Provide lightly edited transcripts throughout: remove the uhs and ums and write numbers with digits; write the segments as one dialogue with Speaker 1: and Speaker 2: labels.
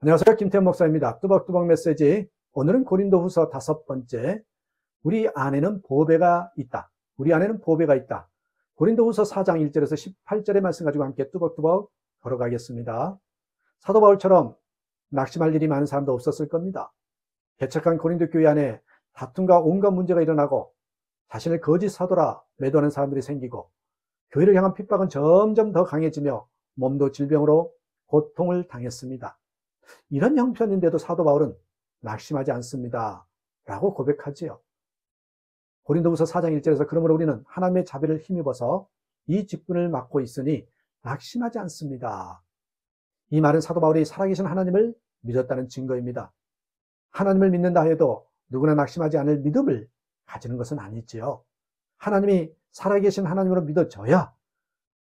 Speaker 1: 안녕하세요. 김태현 목사입니다. 뚜벅뚜벅 메시지. 오늘은 고린도후서 5번째. 우리 안에는 보배가 있다. 우리 안에는 보배가 있다. 고린도후서 4장 1절에서 18절의 말씀 가지고 함께 뚜벅뚜벅 걸어가겠습니다. 사도 바울처럼 낙심할 일이 많은 사람도 없었을 겁니다. 개척한 고린도 교회 안에 다툼과 온갖 문제가 일어나고 자신을 거짓 사도라 매도하는 사람들이 생기고 교회를 향한 핍박은 점점 더 강해지며 몸도 질병으로 고통을 당했습니다. 이런 형편인데도 사도 바울은 낙심하지 않습니다 라고 고백하지요. 고린도후서 4장 1절에서 그러므로 우리는 하나님의 자비를 힘입어서 이 직분을 맡고 있으니 낙심하지 않습니다. 이 말은 사도 바울이 살아계신 하나님을 믿었다는 증거입니다. 하나님을 믿는다 해도 누구나 낙심하지 않을 믿음을 가지는 것은 아니지요. 하나님이 살아계신 하나님으로 믿어져야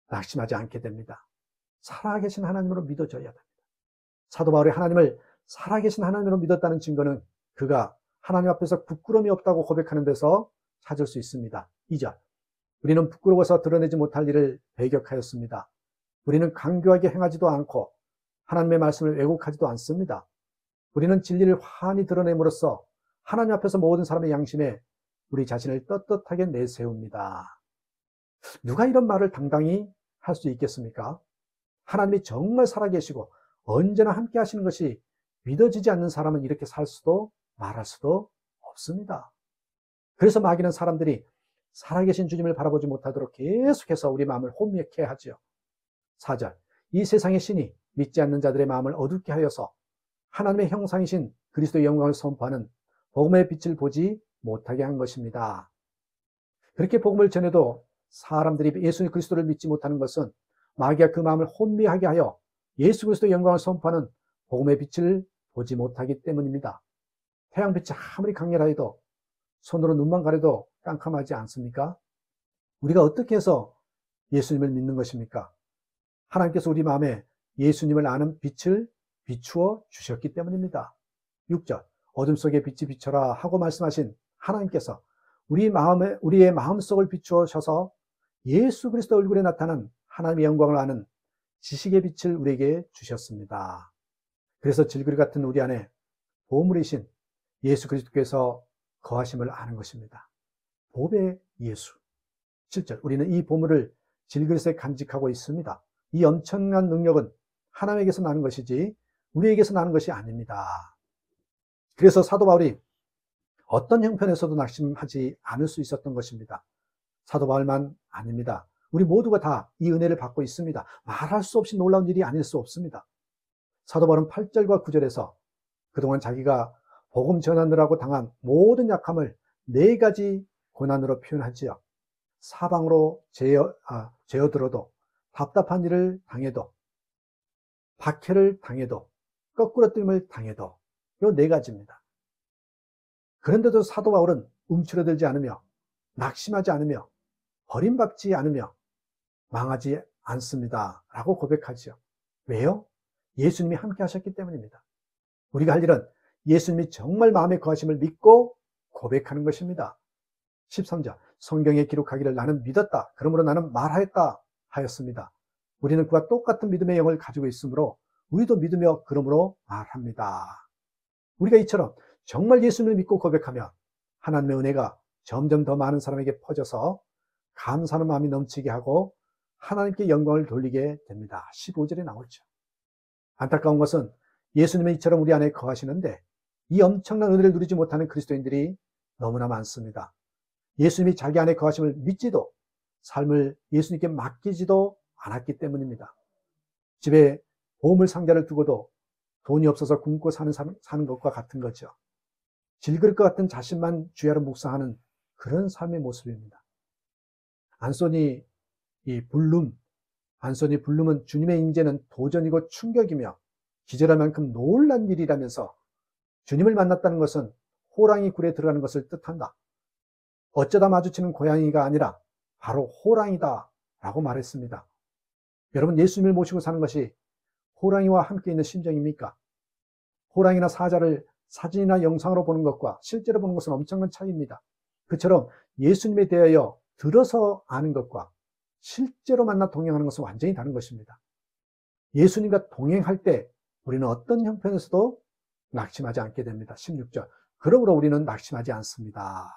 Speaker 1: 낙심하지 않게 됩니다. 살아계신 하나님으로 믿어져야 됩니다. 사도 바울이 하나님을 살아계신 하나님으로 믿었다는 증거는 그가 하나님 앞에서 부끄러움이 없다고 고백하는 데서 찾을 수 있습니다. 2절, 우리는 부끄러워서 드러내지 못할 일을 배격하였습니다. 우리는 강교하게 행하지도 않고 하나님의 말씀을 왜곡하지도 않습니다. 우리는 진리를 환히 드러냄으로써 하나님 앞에서 모든 사람의 양심에 우리 자신을 떳떳하게 내세웁니다. 누가 이런 말을 당당히 할 수 있겠습니까? 하나님이 정말 살아계시고 언제나 함께 하시는 것이 믿어지지 않는 사람은 이렇게 살 수도 말할 수도 없습니다. 그래서 마귀는 사람들이 살아계신 주님을 바라보지 못하도록 계속해서 우리 마음을 혼미케 하지요. 4절, 이 세상의 신이 믿지 않는 자들의 마음을 어둡게 하여서 하나님의 형상이신 그리스도의 영광을 선포하는 복음의 빛을 보지 못하게 한 것입니다. 그렇게 복음을 전해도 사람들이 예수 그리스도를 믿지 못하는 것은 마귀가 그 마음을 혼미하게 하여 예수 그리스도의 영광을 선포하는 복음의 빛을 보지 못하기 때문입니다. 태양빛이 아무리 강렬하여도 손으로 눈만 가려도 깜깜하지 않습니까? 우리가 어떻게 해서 예수님을 믿는 것입니까? 하나님께서 우리 마음에 예수님을 아는 빛을 비추어 주셨기 때문입니다. 6절, 어둠 속에 빛이 비춰라 하고 말씀하신 하나님께서 우리의 마음속을 비추어셔서 예수 그리스도 얼굴에 나타난 하나님의 영광을 아는 지식의 빛을 우리에게 주셨습니다. 그래서 질그리 같은 우리 안에 보물이신 예수 그리스도께서 거하심을 아는 것입니다. 보배 예수. 7절, 우리는 이 보물을 질그릇에 간직하고 있습니다. 이 엄청난 능력은 하나님에게서 나는 것이지 우리에게서 나는 것이 아닙니다. 그래서 사도 바울이 어떤 형편에서도 낙심하지 않을 수 있었던 것입니다. 사도 바울만 아닙니다. 우리 모두가 다 이 은혜를 받고 있습니다. 말할 수 없이 놀라운 일이 아닐 수 없습니다. 사도 바울은 8절과 9절에서 그동안 자기가 복음 전하느라고 당한 모든 약함을 4가지 고난으로 표현하지요. 사방으로 제어들어도, 답답한 일을 당해도, 박해를 당해도, 거꾸러뜨림을 당해도, 이 4가지입니다. 그런데도 사도 바울은 움츠러들지 않으며 낙심하지 않으며 버림받지 않으며 망하지 않습니다 라고 고백하지요. 왜요? 예수님이 함께 하셨기 때문입니다. 우리가 할 일은 예수님이 정말 마음에 거하심을 믿고 고백하는 것입니다. 13절, 성경에 기록하기를 나는 믿었다, 그러므로 나는 말하였다 하였습니다. 우리는 그와 똑같은 믿음의 영을 가지고 있으므로 우리도 믿으며 그러므로 말합니다. 우리가 이처럼 정말 예수님을 믿고 고백하면 하나님의 은혜가 점점 더 많은 사람에게 퍼져서 감사하는 마음이 넘치게 하고 하나님께 영광을 돌리게 됩니다. 15절에 나오죠. 안타까운 것은 예수님은 이처럼 우리 안에 거하시는데 이 엄청난 은혜를 누리지 못하는 그리스도인들이 너무나 많습니다. 예수님이 자기 안에 거하심을 믿지도 삶을 예수님께 맡기지도 않았기 때문입니다. 집에 보물 상자를 두고도 돈이 없어서 굶고 사는 것과 같은 거죠. 질그릇 같은 자신만 주야로 묵상하는 그런 삶의 모습입니다. 안소니 블룸은 주님의 임재는 도전이고 충격이며 기절할 만큼 놀란 일이라면서 주님을 만났다는 것은 호랑이 굴에 들어가는 것을 뜻한다. 어쩌다 마주치는 고양이가 아니라 바로 호랑이다 라고 말했습니다. 여러분, 예수님을 모시고 사는 것이 호랑이와 함께 있는 심정입니까? 호랑이나 사자를 사진이나 영상으로 보는 것과 실제로 보는 것은 엄청난 차이입니다. 그처럼 예수님에 대하여 들어서 아는 것과 실제로 만나 동행하는 것은 완전히 다른 것입니다. 예수님과 동행할 때 우리는 어떤 형편에서도 낙심하지 않게 됩니다. 16절. 그러므로 우리는 낙심하지 않습니다.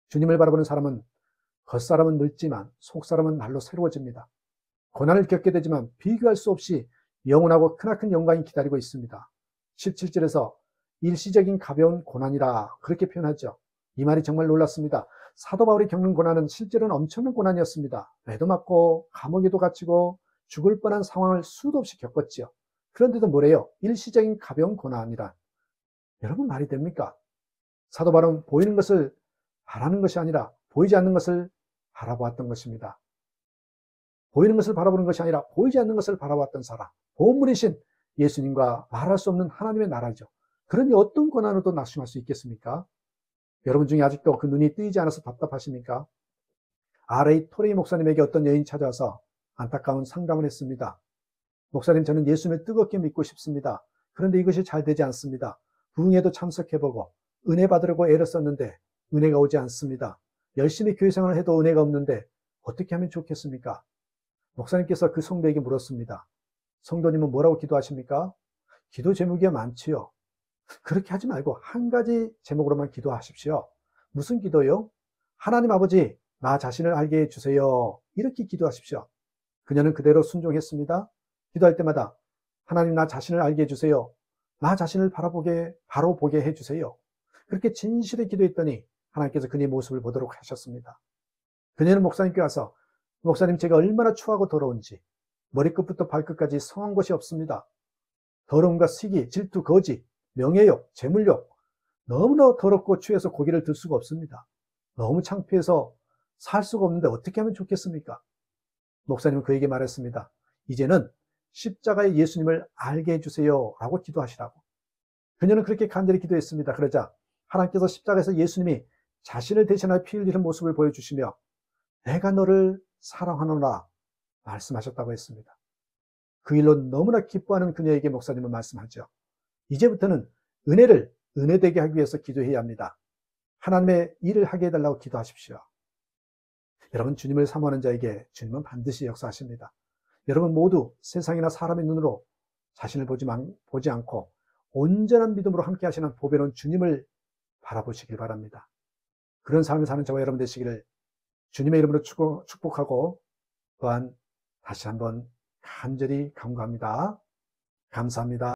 Speaker 1: 주님을 바라보는 사람은 겉사람은 늙지만 속사람은 날로 새로워집니다. 고난을 겪게 되지만 비교할 수 없이 영원하고 크나큰 영광이 기다리고 있습니다. 17절에서 일시적인 가벼운 고난이라 그렇게 표현하죠. 이 말이 정말 놀랐습니다. 사도 바울이 겪는 고난은 실제로는 엄청난 고난이었습니다. 매도 맞고 감옥에도 갇히고 죽을 뻔한 상황을 수도 없이 겪었지요. 그런데도 뭐래요? 일시적인 가벼운 고난이란. 여러분 말이 됩니까? 사도 바울은 보이는 것을 바라는 것이 아니라 보이지 않는 것을 바라보았던 것입니다. 보이는 것을 바라보는 것이 아니라 보이지 않는 것을 바라보았던 사람. 보물이신 예수님과 말할 수 없는 하나님의 나라죠. 그러니 어떤 고난으로도 낙심할 수 있겠습니까? 여러분 중에 아직도 그 눈이 뜨이지 않아서 답답하십니까? R.A. 토레이 목사님에게 어떤 여인이 찾아와서 안타까운 상담을 했습니다. 목사님, 저는 예수님을 뜨겁게 믿고 싶습니다. 그런데 이것이 잘 되지 않습니다. 부흥회도 참석해보고 은혜 받으려고 애를 썼는데 은혜가 오지 않습니다. 열심히 교회 생활을 해도 은혜가 없는데 어떻게 하면 좋겠습니까? 목사님께서 그 성도에게 물었습니다. 성도님은 뭐라고 기도하십니까? 기도 제목이 많지요. 그렇게 하지 말고 한 가지 제목으로만 기도하십시오. 무슨 기도요? 하나님 아버지, 나 자신을 알게 해주세요. 이렇게 기도하십시오. 그녀는 그대로 순종했습니다. 기도할 때마다 하나님, 나 자신을 알게 해주세요. 나 자신을 바로 보게 해주세요. 그렇게 진실히 기도했더니 하나님께서 그녀의 모습을 보도록 하셨습니다. 그녀는 목사님께 와서, 목사님, 제가 얼마나 추하고 더러운지 머리끝부터 발끝까지 성한 것이 없습니다. 더러움과 시기, 질투, 거짓, 명예욕, 재물욕, 너무나 더럽고 취해서 고개를 들 수가 없습니다. 너무 창피해서 살 수가 없는데 어떻게 하면 좋겠습니까? 목사님은 그에게 말했습니다. 이제는 십자가의 예수님을 알게 해주세요 라고 기도하시라고. 그녀는 그렇게 간절히 기도했습니다. 그러자 하나님께서 십자가에서 예수님이 자신을 대신하여 피 흘리는 모습을 보여주시며 내가 너를 사랑하노라 말씀하셨다고 했습니다. 그 일로 너무나 기뻐하는 그녀에게 목사님은 말씀하죠. 이제부터는 은혜를 은혜되게 하기 위해서 기도해야 합니다. 하나님의 일을 하게 해달라고 기도하십시오. 여러분, 주님을 사모하는 자에게 주님은 반드시 역사하십니다. 여러분 모두 세상이나 사람의 눈으로 자신을 보지 않고 온전한 믿음으로 함께 하시는 보배로운 주님을 바라보시길 바랍니다. 그런 삶을 사는 저와 여러분 되시기를 주님의 이름으로 축복하고 또한 다시 한번 간절히 간구합니다. 감사합니다.